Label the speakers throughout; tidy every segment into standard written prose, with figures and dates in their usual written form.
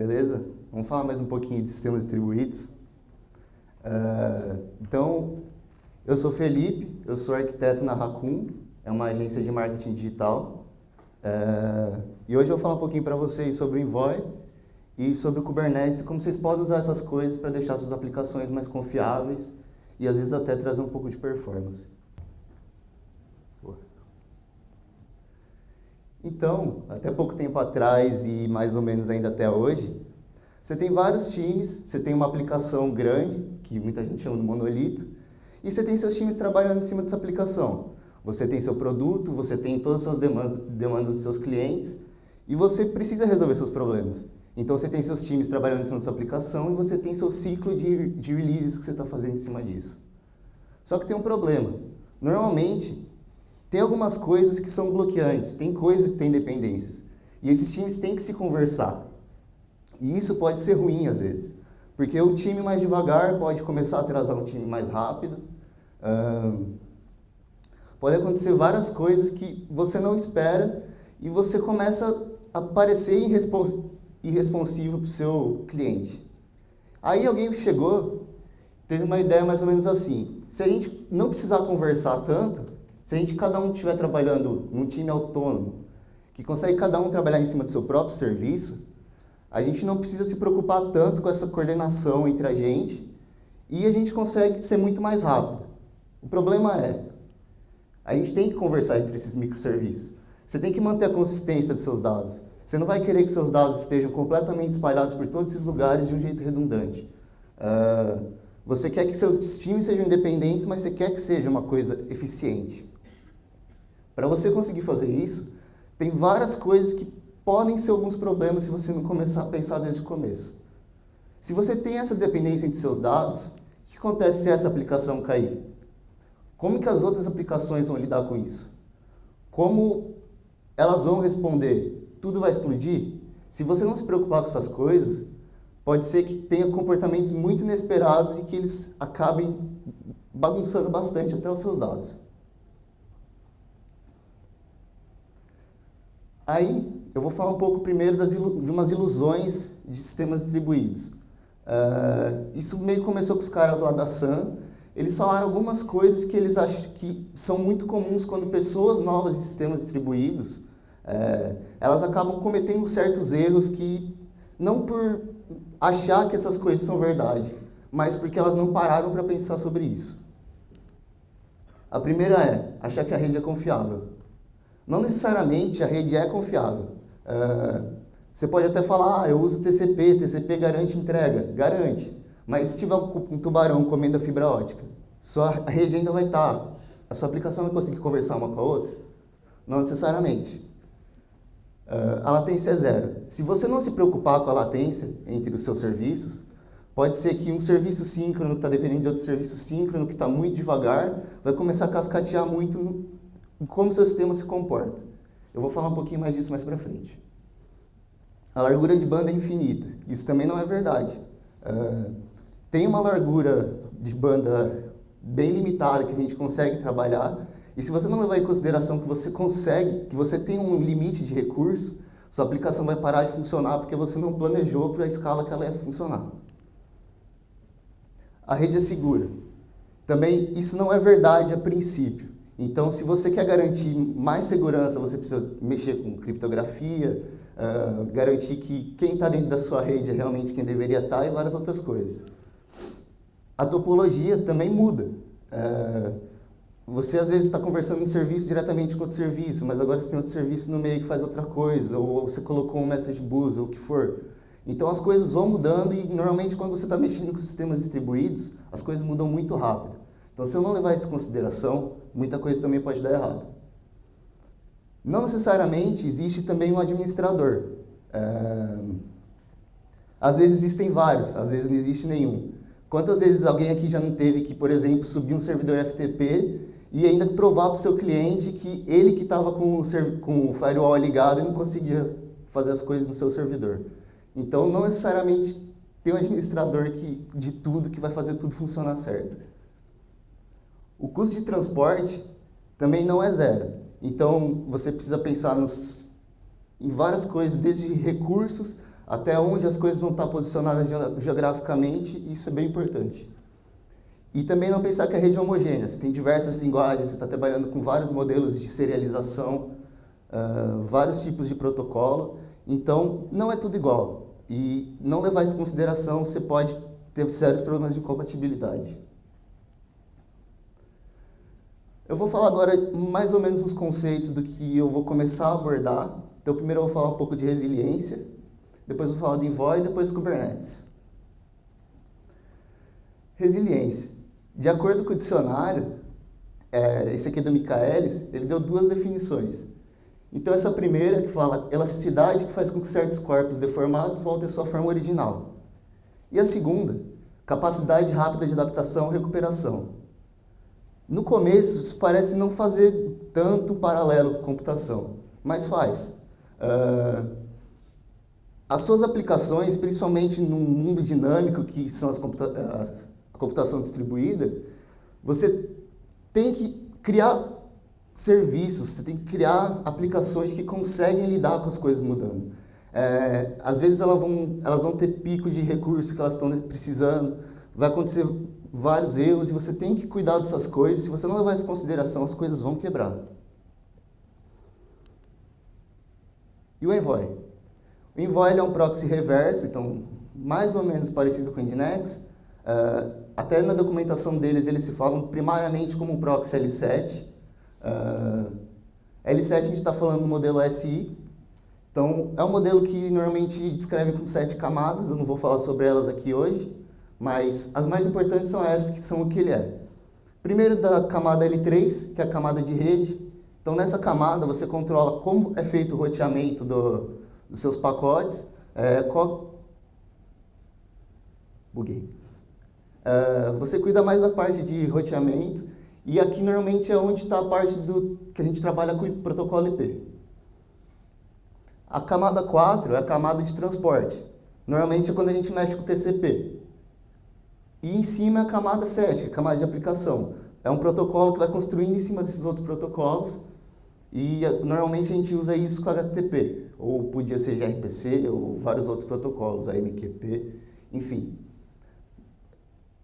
Speaker 1: beleza? Vamos falar mais um pouquinho de sistemas distribuídos. Então, eu sou Felipe, eu sou arquiteto na Raccoon, é uma agência de marketing digital. E hoje eu vou falar um pouquinho para vocês sobre o Envoy e sobre o Kubernetes e como vocês podem usar essas coisas para deixar suas aplicações mais confiáveis e às vezes até trazer um pouco de performance. Então, até pouco tempo atrás e mais ou menos ainda até hoje, você tem vários times, você tem uma aplicação grande, que muita gente chama de monolito, e você tem seus times trabalhando em cima dessa aplicação. Você tem seu produto, você tem todas as suas demandas dos seus clientes, e você precisa resolver seus problemas. Então você tem seus times trabalhando em cima da sua aplicação e você tem seu ciclo de releases que você está fazendo em cima disso. Só que tem um problema. Normalmente, tem algumas coisas que são bloqueantes, tem coisas que têm dependências. E esses times têm que se conversar. E isso pode ser ruim às vezes. Porque o time mais devagar pode começar a atrasar um time mais rápido. Pode acontecer várias coisas que você não espera e você começa a parecer irresponsivo para o seu cliente. Aí alguém chegou, teve uma ideia mais ou menos assim. Se a gente não precisar conversar tanto, se a gente cada um estiver trabalhando num time autônomo, que consegue cada um trabalhar em cima do seu próprio serviço, a gente não precisa se preocupar tanto com essa coordenação entre a gente e a gente consegue ser muito mais rápido. O problema é, a gente tem que conversar entre esses microserviços. Você tem que manter a consistência dos seus dados. Você não vai querer que seus dados estejam completamente espalhados por todos esses lugares de um jeito redundante. Você quer que seus times sejam independentes, mas você quer que seja uma coisa eficiente. Para você conseguir fazer isso, tem várias coisas que podem ser alguns problemas se você não começar a pensar desde o começo. Se você tem essa dependência entre seus dados, o que acontece se essa aplicação cair? Como que as outras aplicações vão lidar com isso? Como elas vão responder? Tudo vai explodir? Se você não se preocupar com essas coisas, pode ser que tenha comportamentos muito inesperados e que eles acabem bagunçando bastante até os seus dados. Aí, eu vou falar um pouco primeiro de umas ilusões de sistemas distribuídos. Isso meio que começou com os caras lá da Sun. Eles falaram algumas coisas que eles acham que são muito comuns quando pessoas novas de sistemas distribuídos, elas acabam cometendo certos erros que, não por achar que essas coisas são verdade, mas porque elas não pararam para pensar sobre isso. A primeira é achar que a rede é confiável. Não necessariamente a rede é confiável. Você pode até falar, eu uso TCP, TCP garante entrega. Garante. Mas se tiver um tubarão comendo a fibra ótica, a rede ainda vai estar. A sua aplicação vai conseguir conversar uma com a outra? Não necessariamente. A latência é zero. Se você não se preocupar com a latência entre os seus serviços, pode ser que um serviço síncrono que está dependendo de outro serviço síncrono que está muito devagar, vai começar a cascatear muito em como o seu sistema se comporta. Eu vou falar um pouquinho mais disso mais para frente. A largura de banda é infinita. Isso também não é verdade. Tem uma largura de banda bem limitada que a gente consegue trabalhar, e se você não levar em consideração que você consegue, que você tem um limite de recurso, sua aplicação vai parar de funcionar porque você não planejou para a escala que ela ia funcionar. A rede é segura. Também isso não é verdade a princípio. Então, se você quer garantir mais segurança, você precisa mexer com criptografia, garantir que quem está dentro da sua rede é realmente quem deveria estar e várias outras coisas. A topologia também muda. Você às vezes está conversando em serviço diretamente com outro serviço, mas agora você tem outro serviço no meio que faz outra coisa, ou você colocou um message bus, ou o que for. Então as coisas vão mudando e normalmente quando você está mexendo com sistemas distribuídos, as coisas mudam muito rápido. Então se eu não levar isso em consideração, muita coisa também pode dar errado. Não necessariamente existe também um administrador. Às vezes existem vários, às vezes não existe nenhum. Quantas vezes alguém aqui já não teve que, por exemplo, subir um servidor FTP e ainda provar para o seu cliente que ele que estava com o firewall ligado e não conseguia fazer as coisas no seu servidor? Então, não necessariamente tem um administrador de tudo que vai fazer tudo funcionar certo. O custo de transporte também não é zero. Então, você precisa pensar em várias coisas, desde recursos até onde as coisas vão estar posicionadas geograficamente, isso é bem importante. E também não pensar que a rede é homogênea, você tem diversas linguagens, você está trabalhando com vários modelos de serialização, vários tipos de protocolo, então não é tudo igual. E não levar isso em consideração, você pode ter sérios problemas de incompatibilidade. Eu vou falar agora mais ou menos os conceitos do que eu vou começar a abordar. Então, primeiro eu vou falar um pouco de resiliência, depois eu vou falar do Envoy e depois do Kubernetes. Resiliência. De acordo com o dicionário, esse aqui é do Michaelis, ele deu duas definições. Então, essa primeira, que fala elasticidade, que faz com que certos corpos deformados voltem à sua forma original. E a segunda, capacidade rápida de adaptação e recuperação. No começo, isso parece não fazer tanto paralelo com computação, mas faz. As suas aplicações, principalmente no mundo dinâmico, que são a computação distribuída, você tem que criar serviços, você tem que criar aplicações que conseguem lidar com as coisas mudando. Às vezes elas vão ter pico de recurso que elas estão precisando, vai acontecer vários erros e você tem que cuidar dessas coisas. Se você não levar isso em consideração, as coisas vão quebrar. E o Envoy? O Envoy é um proxy reverso, então mais ou menos parecido com o Nginx. Até na documentação deles, eles se falam primariamente como um proxy L7. L7 a gente está falando do modelo SI. Então, é um modelo que normalmente descreve com 7 camadas, eu não vou falar sobre elas aqui hoje, mas as mais importantes são essas, que são o que ele é. Primeiro da camada L3, que é a camada de rede. Então, nessa camada, você controla como é feito o roteamento dos seus pacotes. Buguei. Você cuida mais da parte de roteamento, e aqui normalmente é onde está a parte que a gente trabalha com o protocolo IP. A camada 4 é a camada de transporte. Normalmente é quando a gente mexe com o TCP. E em cima é a camada 7, a camada de aplicação. É um protocolo que vai construindo em cima desses outros protocolos. E normalmente a gente usa isso com HTTP. Ou podia ser gRPC, ou vários outros protocolos, AMQP, enfim.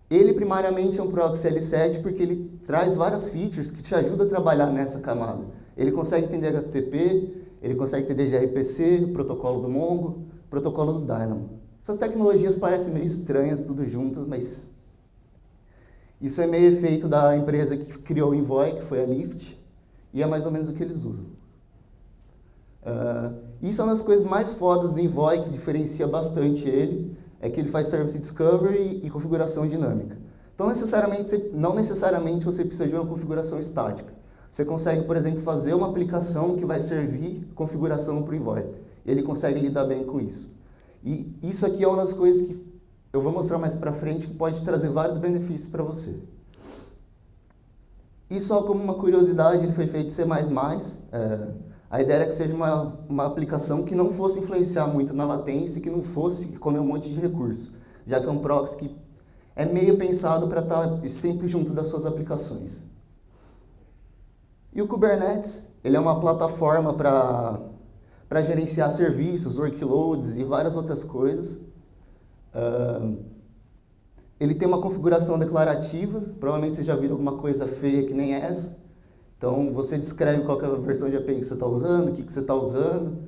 Speaker 1: Ele primariamente é um proxy L7 porque ele traz várias features que te ajudam a trabalhar nessa camada. Ele consegue entender HTTP, ele consegue entender gRPC, o protocolo do Mongo, o protocolo do Dynamo. Essas tecnologias parecem meio estranhas, tudo juntas, mas isso é meio efeito da empresa que criou o Envoy, que foi a Lyft, e é mais ou menos o que eles usam. Isso é uma das coisas mais fodas do Envoy, que diferencia bastante ele, é que ele faz Service Discovery e configuração dinâmica. Então, não necessariamente você precisa de uma configuração estática. Você consegue, por exemplo, fazer uma aplicação que vai servir configuração para o Envoy. Ele consegue lidar bem com isso. E isso aqui é uma das coisas que eu vou mostrar mais para frente, que pode trazer vários benefícios para você. E só como uma curiosidade, ele foi feito em C++. A ideia era que seja uma aplicação que não fosse influenciar muito na latência e que não fosse comer um monte de recurso, já que é um proxy que é meio pensado para estar sempre junto das suas aplicações. E o Kubernetes, ele é uma plataforma para gerenciar serviços, workloads e várias outras coisas. Ele tem uma configuração declarativa, provavelmente vocês já viram alguma coisa feia que nem essa. Então, você descreve qual que é a versão de API que você está usando, o que você está usando,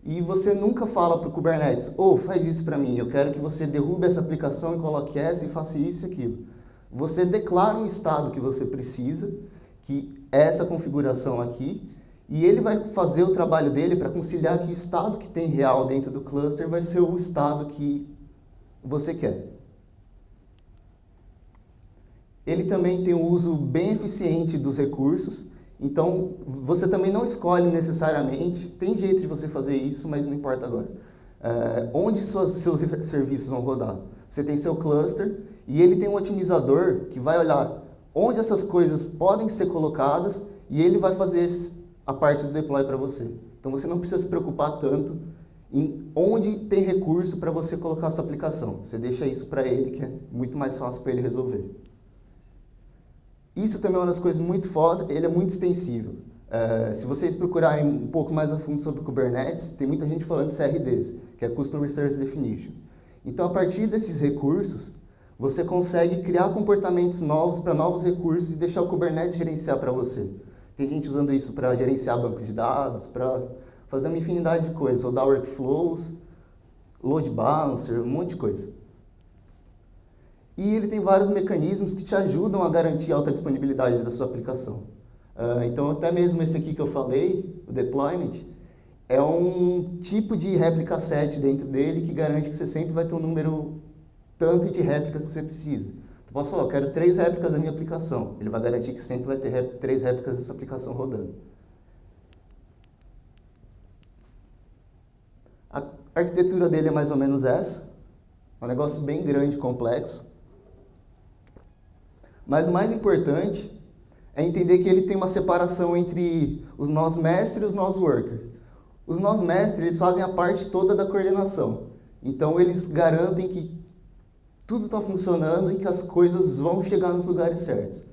Speaker 1: e você nunca fala para o Kubernetes, faz isso para mim, eu quero que você derrube essa aplicação e coloque essa e faça isso e aquilo. Você declara um estado que você precisa, que é essa configuração aqui, e ele vai fazer o trabalho dele para conciliar que o estado que tem real dentro do cluster vai ser o estado que você quer. Ele também tem um uso bem eficiente dos recursos, então você também não escolhe necessariamente, tem jeito de você fazer isso, mas não importa agora, onde seus serviços vão rodar. Você tem seu cluster e ele tem um otimizador que vai olhar onde essas coisas podem ser colocadas e ele vai fazer a parte do deploy para você. Então você não precisa se preocupar tanto em onde tem recurso para você colocar a sua aplicação. Você deixa isso para ele, que é muito mais fácil para ele resolver. Isso também é uma das coisas muito foda, ele é muito extensível. Se vocês procurarem um pouco mais a fundo sobre Kubernetes, tem muita gente falando de CRDs, que é Custom Resource Definition. Então, a partir desses recursos, você consegue criar comportamentos novos para novos recursos e deixar o Kubernetes gerenciar para você. Tem gente usando isso para gerenciar banco de dados, para fazer uma infinidade de coisas, rodar workflows, load balancer, um monte de coisa. E ele tem vários mecanismos que te ajudam a garantir a alta disponibilidade da sua aplicação. Então, até mesmo esse aqui que eu falei, o deployment, é um tipo de réplica set dentro dele que garante que você sempre vai ter um número tanto de réplicas que você precisa. Eu posso falar, eu quero 3 réplicas da minha aplicação. Ele vai garantir que sempre vai ter 3 réplicas da sua aplicação rodando. A arquitetura dele é mais ou menos essa. É um negócio bem grande, complexo. Mas o mais importante é entender que ele tem uma separação entre os nós mestres e os nós workers. Os nós mestres, eles fazem a parte toda da coordenação. Então, eles garantem que tudo está funcionando e que as coisas vão chegar nos lugares certos.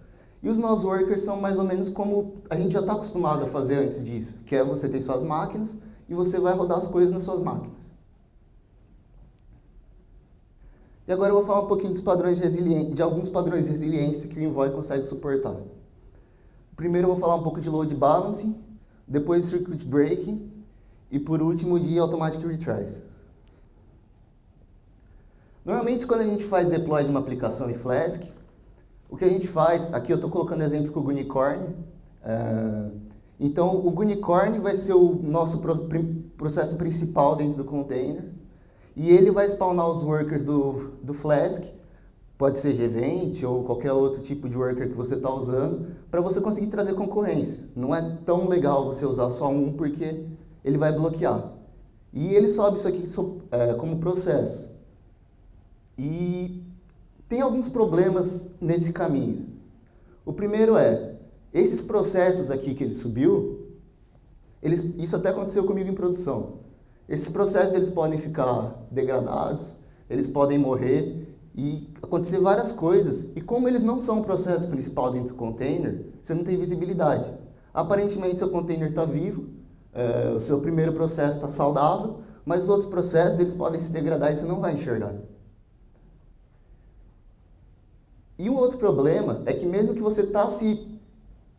Speaker 1: E os nós workers são mais ou menos como a gente já está acostumado a fazer antes disso, que é você tem suas máquinas e você vai rodar as coisas nas suas máquinas. E agora eu vou falar um pouquinho dos padrões de alguns padrões de resiliência que o Envoy consegue suportar. Primeiro eu vou falar um pouco de load balancing, depois circuit breaking e por último de automatic retries. Normalmente quando a gente faz deploy de uma aplicação em Flask, o que a gente faz, aqui eu estou colocando exemplo com o Gunicorn, então o Gunicorn vai ser o nosso processo principal dentro do container e ele vai spawnar os workers do Flask, pode ser Gevent ou qualquer outro tipo de worker que você está usando, para você conseguir trazer concorrência. Não é tão legal você usar só um porque ele vai bloquear. E ele sobe isso aqui como processo. E tem alguns problemas nesse caminho. O primeiro é, esses processos aqui que ele subiu, isso até aconteceu comigo em produção. Esses processos eles podem ficar degradados, eles podem morrer e acontecer várias coisas. E como eles não são o processo principal dentro do container, você não tem visibilidade. Aparentemente seu container está vivo, o seu primeiro processo está saudável, mas os outros processos eles podem se degradar e você não vai enxergar. E um outro problema é que mesmo que você está se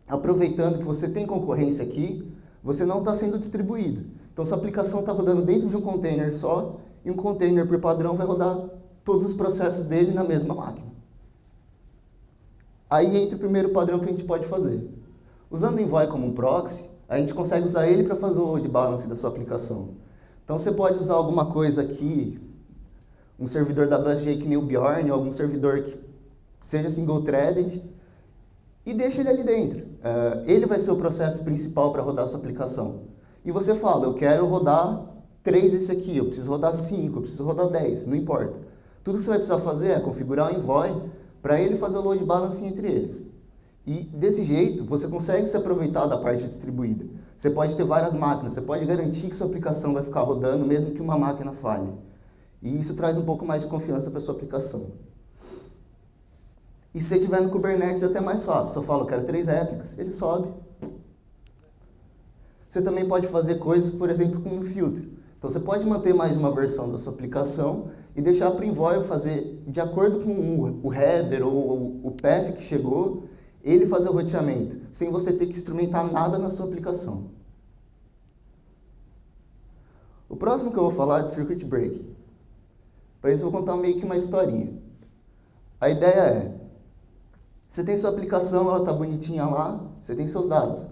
Speaker 1: aproveitando que você tem concorrência aqui, você não está sendo distribuído. Então sua aplicação está rodando dentro de um container só e um container por padrão vai rodar todos os processos dele na mesma máquina. Aí entra o primeiro padrão que a gente pode fazer. Usando o Envoy como um proxy, a gente consegue usar ele para fazer o load balance da sua aplicação. Então você pode usar alguma coisa aqui, um servidor WSGI que nem o Bjorn, ou algum servidor que seja single-threaded, e deixa ele ali dentro. Ele vai ser o processo principal para rodar a sua aplicação. E você fala, eu quero rodar 3 desse aqui, eu preciso rodar 5, eu preciso rodar 10, não importa. Tudo que você vai precisar fazer é configurar o Envoy para ele fazer o load balancing entre eles. E desse jeito, você consegue se aproveitar da parte distribuída. Você pode ter várias máquinas, você pode garantir que sua aplicação vai ficar rodando mesmo que uma máquina falhe. E isso traz um pouco mais de confiança para sua aplicação. E se você estiver no Kubernetes é até mais fácil. Só fala, eu quero 3 réplicas, ele sobe. Você também pode fazer coisas, por exemplo, com um filtro. Então você pode manter mais uma versão da sua aplicação e deixar para o Envoy fazer, de acordo com o header ou o path que chegou, ele fazer o roteamento, sem você ter que instrumentar nada na sua aplicação. O próximo que eu vou falar é de Circuit Breaking. Para isso eu vou contar meio que uma historinha. A ideia é, você tem sua aplicação, ela está bonitinha lá, você tem seus dados.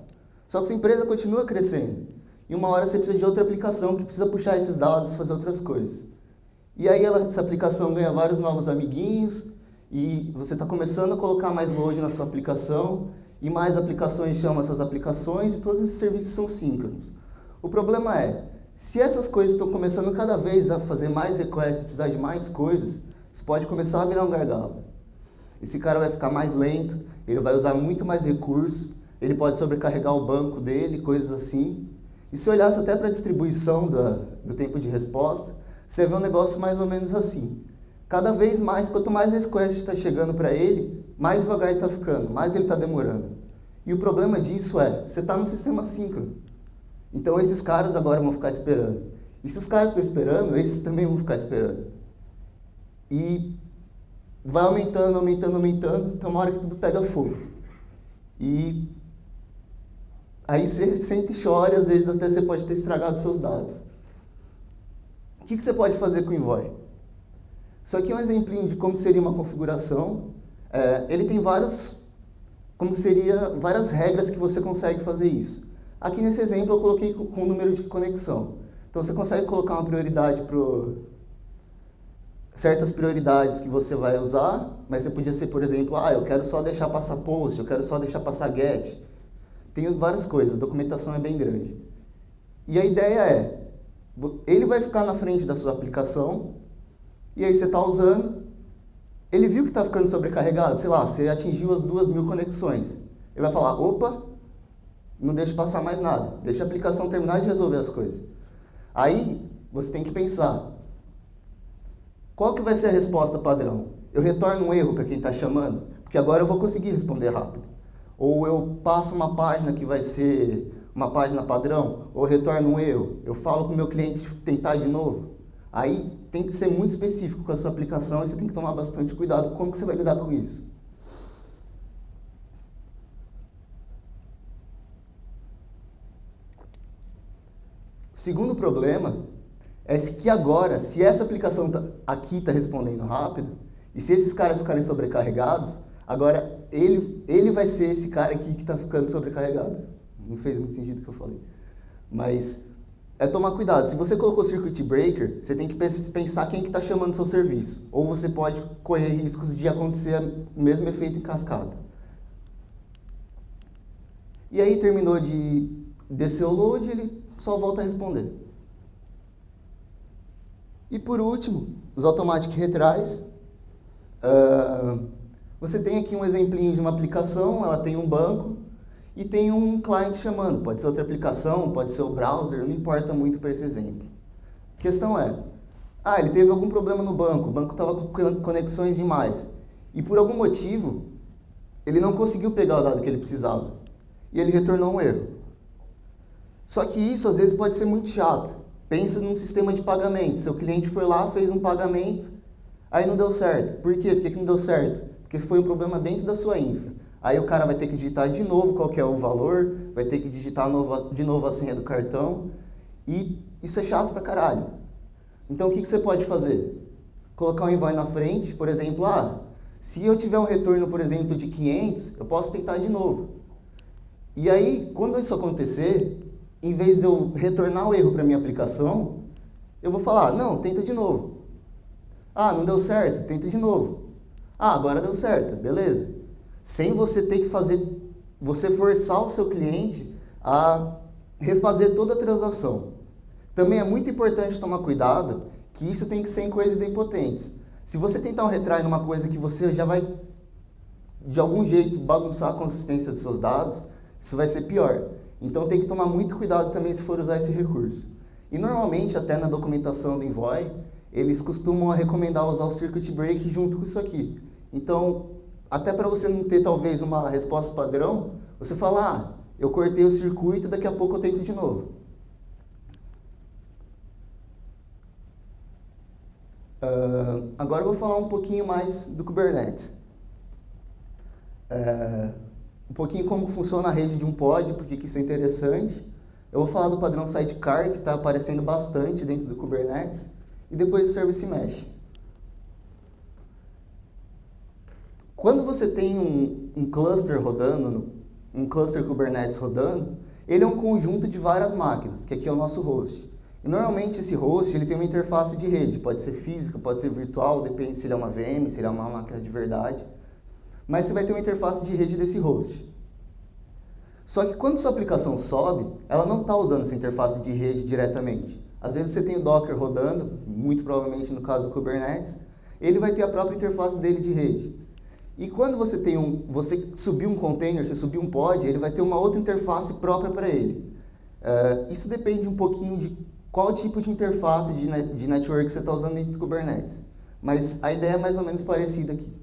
Speaker 1: Só que sua empresa continua crescendo. E uma hora você precisa de outra aplicação que precisa puxar esses dados e fazer outras coisas. E aí essa aplicação ganha vários novos amiguinhos e você está começando a colocar mais load na sua aplicação e mais aplicações chamam essas aplicações e todos esses serviços são síncronos. O problema é, se essas coisas estão começando cada vez a fazer mais requests, precisar de mais coisas, isso pode começar a virar um gargalo. Esse cara vai ficar mais lento, ele vai usar muito mais recursos, ele pode sobrecarregar o banco dele, coisas assim. E se olhasse até para a distribuição do tempo de resposta, você vê um negócio mais ou menos assim. Cada vez mais, quanto mais request está chegando para ele, mais devagar ele está ficando, mais ele está demorando. E o problema disso é, você está no sistema síncrono. Então esses caras agora vão ficar esperando. E se os caras estão esperando, esses também vão ficar esperando. E vai aumentando, aumentando, aumentando, então uma hora que tudo pega fogo. E aí você sente e chora, às vezes até você pode ter estragado seus dados. O que você pode fazer com o Envoy? Isso aqui é um exemplinho de como seria uma configuração. Ele tem várias regras que você consegue fazer isso. Aqui nesse exemplo eu coloquei com o número de conexão. Então você consegue colocar uma prioridade para certas prioridades que você vai usar, mas você podia ser, por exemplo, eu quero só deixar passar post, eu quero só deixar passar get. Tem várias coisas, a documentação é bem grande. E a ideia é, ele vai ficar na frente da sua aplicação, e aí você está usando, ele viu que está ficando sobrecarregado, sei lá, você atingiu as 2.000 conexões. Ele vai falar, opa, não deixa passar mais nada, deixa a aplicação terminar de resolver as coisas. Aí, você tem que pensar, qual que vai ser a resposta padrão? Eu retorno um erro para quem está chamando? Porque agora eu vou conseguir responder rápido. Ou eu passo uma página que vai ser uma página padrão, ou retorno um erro. Eu falo para o meu cliente tentar de novo. Aí tem que ser muito específico com a sua aplicação e você tem que tomar bastante cuidado com como que você vai lidar com isso. O segundo problema é que agora, se essa aplicação aqui está respondendo rápido, e se esses caras ficarem sobrecarregados, agora ele vai ser esse cara aqui que está ficando sobrecarregado. Não fez muito sentido o que eu falei. Mas é tomar cuidado. Se você colocou Circuit Breaker, você tem que pensar quem que está chamando seu serviço. Ou você pode correr riscos de acontecer o mesmo efeito em cascata. E aí terminou de descer o load, ele só volta a responder. E por último, os Automatic Retries. Você tem aqui um exemplinho de uma aplicação, ela tem um banco e tem um cliente chamando. Pode ser outra aplicação, pode ser o browser, não importa muito para esse exemplo. A questão é, ele teve algum problema no banco, o banco estava com conexões demais. E por algum motivo, ele não conseguiu pegar o dado que ele precisava. E ele retornou um erro. Só que isso às vezes pode ser muito chato. Pensa num sistema de pagamento. Seu cliente foi lá, fez um pagamento, aí não deu certo. Por quê? Por que não deu certo? Porque foi um problema dentro da sua infra. Aí o cara vai ter que digitar de novo qual que é o valor, vai ter que digitar de novo a senha do cartão, e isso é chato pra caralho. Então o que você pode fazer? Colocar um envoy na frente, por exemplo, se eu tiver um retorno, por exemplo, de 500, eu posso tentar de novo. E aí, quando isso acontecer, em vez de eu retornar o erro para minha aplicação, eu vou falar, não, tenta de novo. Não deu certo, tenta de novo. Agora deu certo, beleza. Sem você ter que você forçar o seu cliente a refazer toda a transação. Também é muito importante tomar cuidado que isso tem que ser em coisas idempotentes. Se você tentar um retry numa coisa que você já vai, de algum jeito, bagunçar a consistência dos seus dados, isso vai ser pior. Então tem que tomar muito cuidado também se for usar esse recurso. E normalmente, até na documentação do Envoy, eles costumam recomendar usar o Circuit Break junto com isso aqui. Então, até para você não ter talvez uma resposta padrão, você fala, eu cortei o circuito, daqui a pouco eu tento de novo. Agora eu vou falar um pouquinho mais do Kubernetes. Um pouquinho como funciona a rede de um pod, porque isso é interessante. Eu vou falar do padrão Sidecar, que está aparecendo bastante dentro do Kubernetes, e depois do Service Mesh. Quando você tem um cluster rodando, um cluster Kubernetes rodando, ele é um conjunto de várias máquinas, que aqui é o nosso host. E normalmente esse host ele tem uma interface de rede, pode ser física, pode ser virtual, depende se ele é uma VM, se ele é uma máquina de verdade. Mas você vai ter uma interface de rede desse host. Só que quando sua aplicação sobe, ela não está usando essa interface de rede diretamente. Às vezes você tem o Docker rodando, muito provavelmente no caso do Kubernetes, ele vai ter a própria interface dele de rede. E quando você subir um container, você subir um pod, ele vai ter uma outra interface própria para ele. Isso depende um pouquinho de qual tipo de interface de network você está usando dentro do Kubernetes. Mas a ideia é mais ou menos parecida aqui.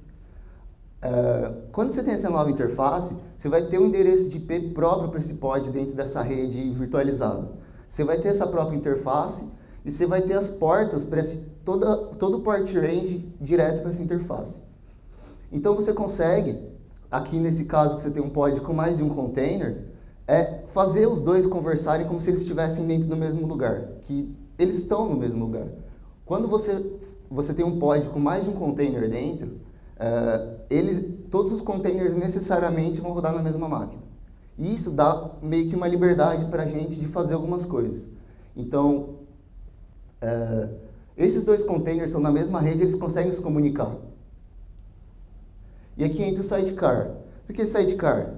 Speaker 1: Quando você tem essa nova interface, você vai ter um endereço de IP próprio para esse pod dentro dessa rede virtualizada. Você vai ter essa própria interface e você vai ter as portas para todo o port range direto para essa interface. Então você consegue, aqui nesse caso que você tem um pod com mais de um container, fazer os dois conversarem como se eles estivessem dentro do mesmo lugar, que eles estão no mesmo lugar. Quando você tem um pod com mais de um container dentro, todos os containers necessariamente vão rodar na mesma máquina. E isso dá meio que uma liberdade para a gente de fazer algumas coisas. Então, esses dois containers estão na mesma rede, eles conseguem se comunicar. E aqui entra o sidecar. Por que sidecar?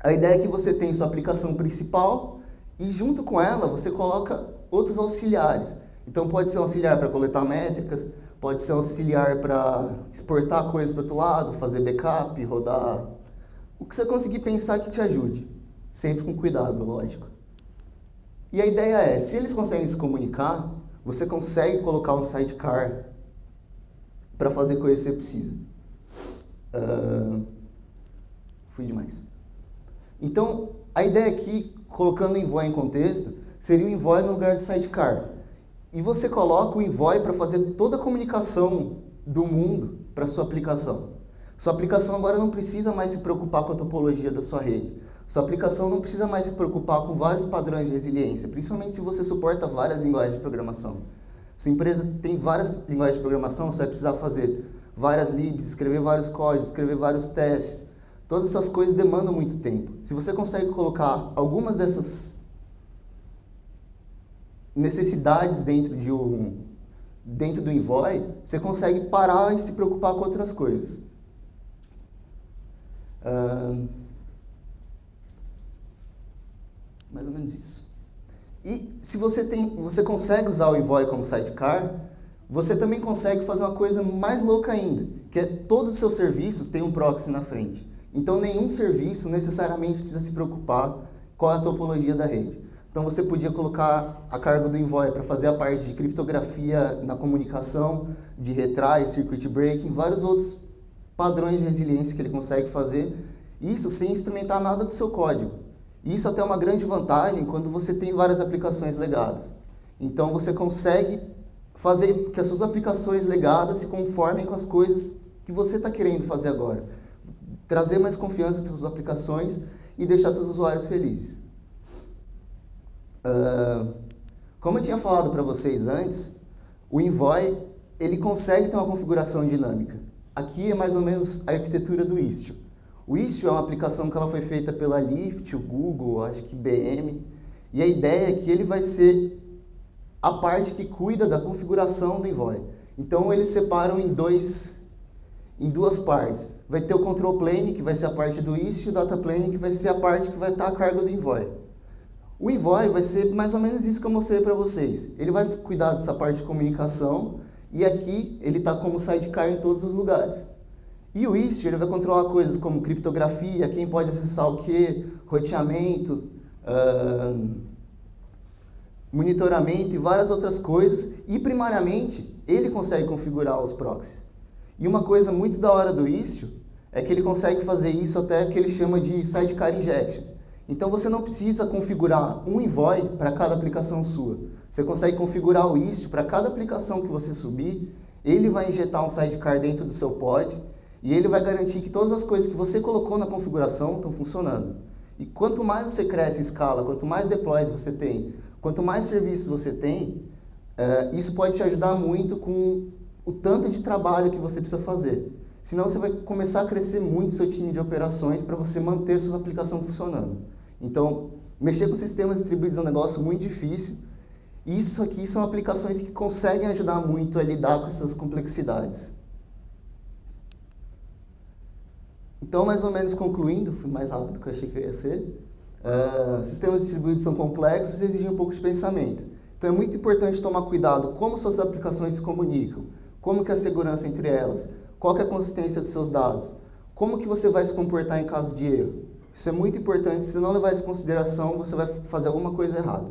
Speaker 1: A ideia é que você tem sua aplicação principal e junto com ela você coloca outros auxiliares. Então pode ser um auxiliar para coletar métricas, pode ser um auxiliar para exportar coisas para outro lado, fazer backup, rodar. O que você conseguir pensar que te ajude. Sempre com cuidado, lógico. E a ideia é, se eles conseguem se comunicar, você consegue colocar um sidecar para fazer coisas que você precisa. Fui demais. Então, a ideia aqui, colocando o envoy em contexto, seria o envoy no lugar de sidecar. E você coloca o envoy para fazer toda a comunicação do mundo para a sua aplicação. Sua aplicação agora não precisa mais se preocupar com a topologia da sua rede. Sua aplicação não precisa mais se preocupar com vários padrões de resiliência, principalmente se você suporta várias linguagens de programação. Sua empresa tem várias linguagens de programação, você vai precisar fazer várias libs, escrever vários códigos, escrever vários testes. Todas essas coisas demandam muito tempo. Se você consegue colocar algumas dessas necessidades dentro do envoy, você consegue parar e se preocupar com outras coisas. Mais ou menos isso. E se você consegue usar o envoy como sidecar, você também consegue fazer uma coisa mais louca ainda, que é todos os seus serviços têm um proxy na frente. Então, nenhum serviço necessariamente precisa se preocupar com a topologia da rede. Então, você podia colocar a carga do envoy para fazer a parte de criptografia na comunicação, de retry, circuit breaking, vários outros padrões de resiliência que ele consegue fazer, isso sem instrumentar nada do seu código. Isso até é uma grande vantagem quando você tem várias aplicações legadas. Então, você consegue fazer que as suas aplicações legadas se conformem com as coisas que você está querendo fazer agora. Trazer mais confiança para as suas aplicações e deixar seus usuários felizes. Como eu tinha falado para vocês antes, o envoy ele consegue ter uma configuração dinâmica. Aqui é mais ou menos a arquitetura do Istio. O Istio é uma aplicação que ela foi feita pela Lyft, o Google, acho que IBM, e a ideia é que ele vai ser a parte que cuida da configuração do envoy. Então eles separam em duas partes. Vai ter o control plane, que vai ser a parte do Istio, e o data plane, que vai ser a parte que vai estar a carga do envoy. O envoy vai ser mais ou menos isso que eu mostrei para vocês. Ele vai cuidar dessa parte de comunicação e aqui ele está como sidecar em todos os lugares. E o Istio ele vai controlar coisas como criptografia, quem pode acessar o quê, roteamento, monitoramento e várias outras coisas. E primariamente ele consegue configurar os proxies. E uma coisa muito da hora do Istio é que ele consegue fazer isso até que ele chama de sidecar injection. Então você não precisa configurar um envoy para cada aplicação sua. Você consegue configurar o Istio para cada aplicação que você subir, ele vai injetar um sidecar dentro do seu pod e ele vai garantir que todas as coisas que você colocou na configuração estão funcionando. E quanto mais você cresce em escala, quanto mais deploys você tem, quanto mais serviços você tem, isso pode te ajudar muito com o tanto de trabalho que você precisa fazer. Senão você vai começar a crescer muito seu time de operações para você manter sua aplicação funcionando. Então, mexer com sistemas distribuídos é um negócio muito difícil. E isso aqui são aplicações que conseguem ajudar muito a lidar com essas complexidades. Então, mais ou menos concluindo, fui mais rápido do que eu achei que eu ia ser. Sistemas distribuídos são complexos e exigem um pouco de pensamento. Então, é muito importante tomar cuidado como suas aplicações se comunicam, como que é a segurança entre elas, qual que é a consistência dos seus dados, como que você vai se comportar em caso de erro. Isso é muito importante, se você não levar isso em consideração, você vai fazer alguma coisa errada.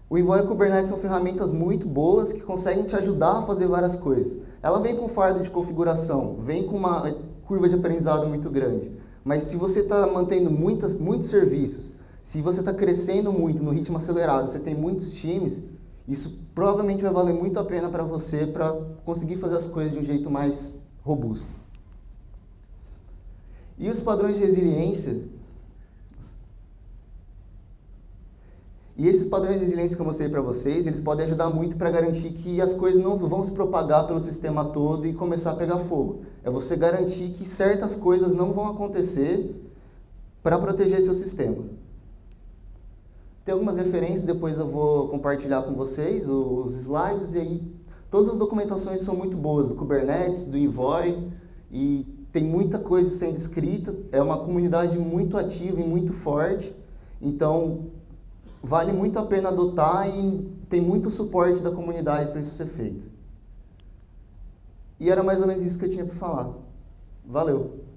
Speaker 1: O Envoy e o Kubernetes são ferramentas muito boas que conseguem te ajudar a fazer várias coisas. ela vem com fardo de configuração, vem com uma curva de aprendizado muito grande. Mas se você está mantendo muitos serviços, se você está crescendo muito no ritmo acelerado, você tem muitos times, isso provavelmente vai valer muito a pena para você para conseguir fazer as coisas de um jeito mais robusto. E os padrões de resiliência? E esses padrões de resiliência que eu mostrei para vocês, eles podem ajudar muito para garantir que as coisas não vão se propagar pelo sistema todo e começar a pegar fogo. É você garantir que certas coisas não vão acontecer para proteger seu sistema. Tem algumas referências, depois eu vou compartilhar com vocês os slides, e aí todas as documentações são muito boas, do Kubernetes, do Envoy, e tem muita coisa sendo escrita, é uma comunidade muito ativa e muito forte, então vale muito a pena adotar e tem muito suporte da comunidade para isso ser feito. E era mais ou menos isso que eu tinha para falar. Valeu!